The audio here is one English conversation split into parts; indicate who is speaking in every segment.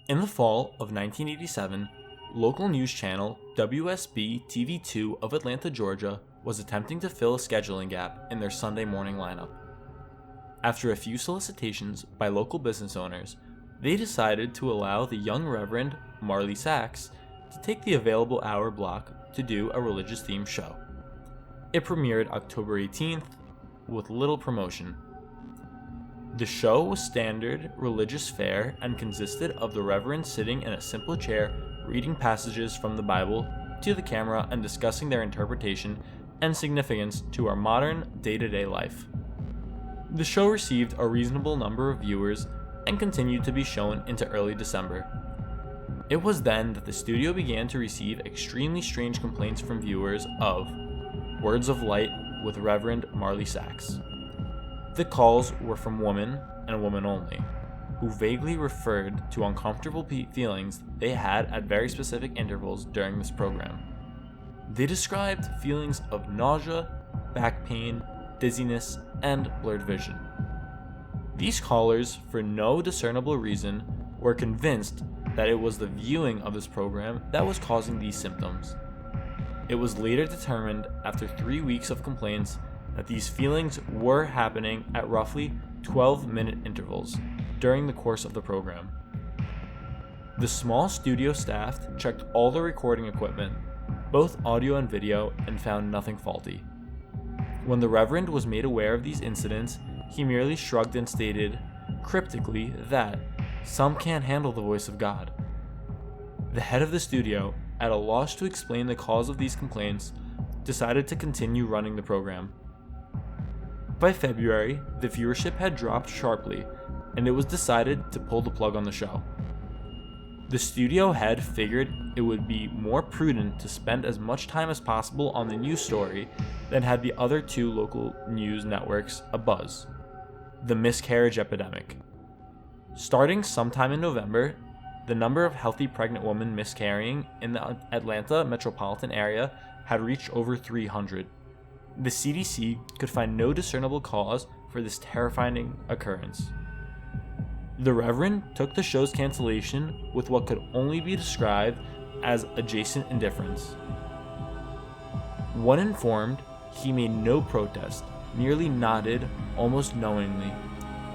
Speaker 1: In the fall of 1987, local news channel WSB-TV2 of Atlanta, Georgia was attempting to fill a scheduling gap in their Sunday morning lineup. After a few solicitations by local business owners, they decided to allow the young Reverend Marley Sachs to take the available hour block to do a religious-themed show. It premiered October 18th with little promotion. The show was standard religious fare and consisted of the Reverend sitting in a simple chair reading passages from the Bible to the camera and discussing their interpretation and significance to our modern day-to-day life. The show received a reasonable number of viewers and continued to be shown into early December. It was then that the studio began to receive extremely strange complaints from viewers of Words of Light with Reverend Marley Sachs. The calls were from women and women only, who vaguely referred to uncomfortable feelings they had at very specific intervals during this program. They described feelings of nausea, back pain, dizziness, and blurred vision. These callers, for no discernible reason, were convinced that it was the viewing of this program that was causing these symptoms. It was later determined, after 3 weeks of complaints, that these feelings were happening at roughly 12-minute intervals during the course of the program. The small studio staff checked all the recording equipment, both audio and video, and found nothing faulty. When the Reverend was made aware of these incidents, he merely shrugged and stated, cryptically, that some can't handle the voice of God. The head of the studio, at a loss to explain the cause of these complaints, decided to continue running the program. By February, the viewership had dropped sharply, and it was decided to pull the plug on the show. The studio head figured it would be more prudent to spend as much time as possible on the news story than had the other two local news networks abuzz: the miscarriage epidemic. Starting sometime in November, the number of healthy pregnant women miscarrying in the Atlanta metropolitan area had reached over 300. The CDC could find no discernible cause for this terrifying occurrence. The Reverend took the show's cancellation with what could only be described as adjacent indifference. When informed, he made no protest, merely nodded almost knowingly.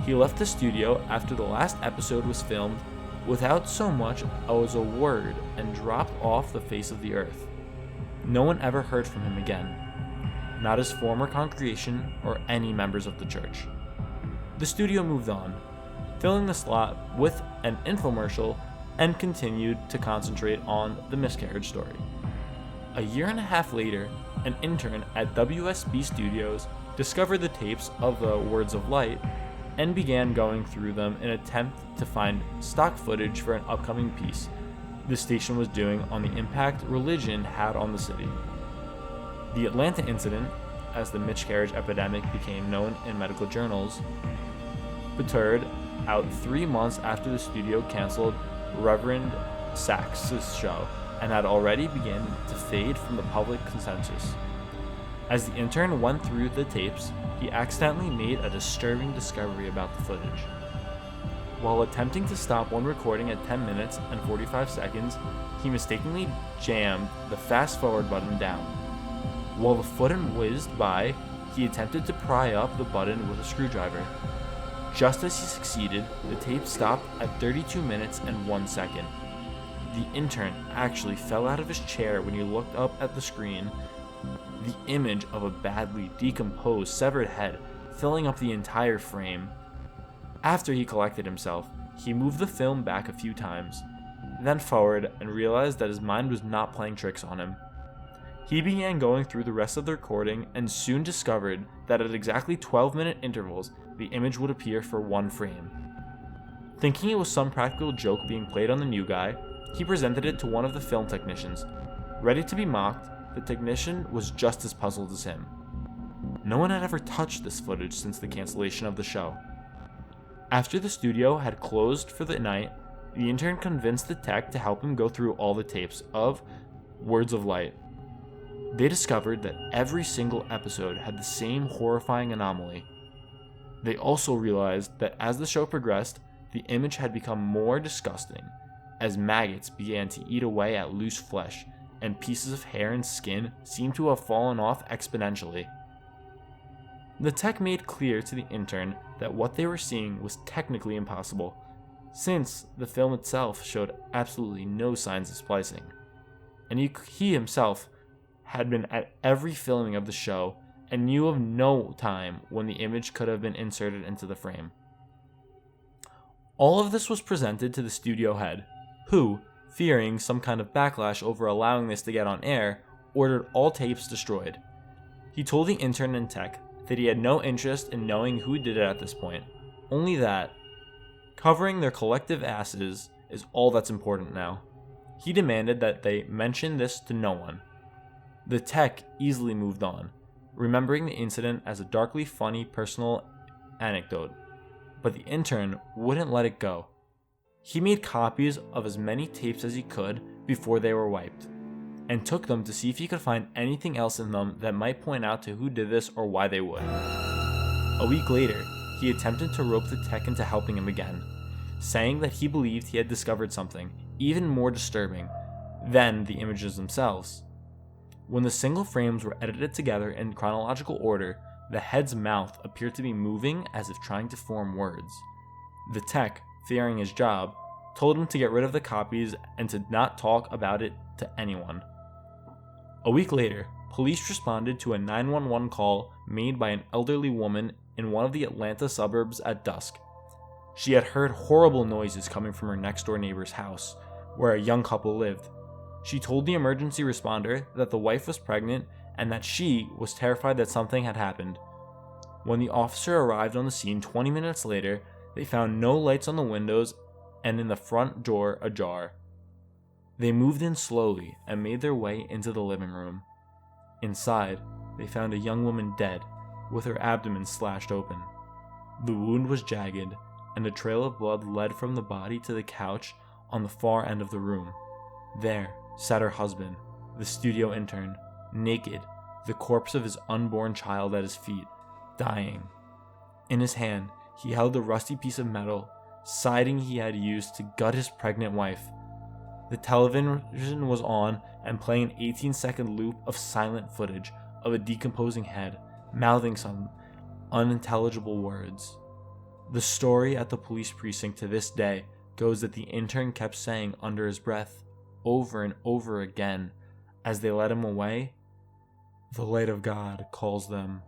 Speaker 1: He left the studio after the last episode was filmed without so much as a word and dropped off the face of the earth. No one ever heard from him again, not his former congregation or any members of the church. The studio moved on, filling the slot with an infomercial, and continued to concentrate on the miscarriage story. A year and a half later, an intern at WSB Studios discovered the tapes of the Words of Light and began going through them in an attempt to find stock footage for an upcoming piece the station was doing on the impact religion had on the city. The Atlanta incident, as the miscarriage epidemic became known in medical journals, petered out 3 months after the studio canceled Reverend Sachs' show and had already begun to fade from the public consensus. As the intern went through the tapes, he accidentally made a disturbing discovery about the footage. While attempting to stop one recording at 10 minutes and 45 seconds, he mistakenly jammed the fast forward button down. While the footage whizzed by, he attempted to pry up the button with a screwdriver. Just as he succeeded, the tape stopped at 32 minutes and 1 second. The intern actually fell out of his chair when he looked up at the screen, the image of a badly decomposed, severed head filling up the entire frame. After he collected himself, he moved the film back a few times, then forward, and realized that his mind was not playing tricks on him. He began going through the rest of the recording and soon discovered that at exactly 12-minute intervals, the image would appear for one frame. Thinking it was some practical joke being played on the new guy, he presented it to one of the film technicians. Ready to be mocked, the technician was just as puzzled as him. No one had ever touched this footage since the cancellation of the show. After the studio had closed for the night, the intern convinced the tech to help him go through all the tapes of Words of Light. They discovered that every single episode had the same horrifying anomaly. They also realized that as the show progressed, the image had become more disgusting, as maggots began to eat away at loose flesh, and pieces of hair and skin seemed to have fallen off exponentially. The tech made clear to the intern that what they were seeing was technically impossible, since the film itself showed absolutely no signs of splicing, and he himself had been at every filming of the show and knew of no time when the image could have been inserted into the frame. All of this was presented to the studio head, who, fearing some kind of backlash over allowing this to get on air, ordered all tapes destroyed. He told the intern and tech that he had no interest in knowing who did it at this point, only that covering their collective asses is all that's important now. He demanded that they mention this to no one. The tech easily moved on, remembering the incident as a darkly funny personal anecdote, but the intern wouldn't let it go. He made copies of as many tapes as he could before they were wiped, and took them to see if he could find anything else in them that might point out to who did this or why they would. A week later, he attempted to rope the tech into helping him again, saying that he believed he had discovered something even more disturbing than the images themselves. When the single frames were edited together in chronological order, the head's mouth appeared to be moving as if trying to form words. The tech, fearing his job, told him to get rid of the copies and to not talk about it to anyone. A week later, police responded to a 911 call made by an elderly woman in one of the Atlanta suburbs at dusk. She had heard horrible noises coming from her next-door neighbor's house, where a young couple lived. She told the emergency responder that the wife was pregnant and that she was terrified that something had happened. When the officer arrived on the scene 20 minutes later, they found no lights on the windows and in the front door ajar. They moved in slowly and made their way into the living room. Inside, they found a young woman dead, with her abdomen slashed open. The wound was jagged, and a trail of blood led from the body to the couch on the far end of the room. There sat her husband, the studio intern, naked, the corpse of his unborn child at his feet, dying. In his hand, he held a rusty piece of metal, siding he had used to gut his pregnant wife. The television was on and playing an 18-second loop of silent footage of a decomposing head, mouthing some unintelligible words. The story at the police precinct to this day goes that the intern kept saying under his breath, over and over again, as they led him away, "The light of God calls them."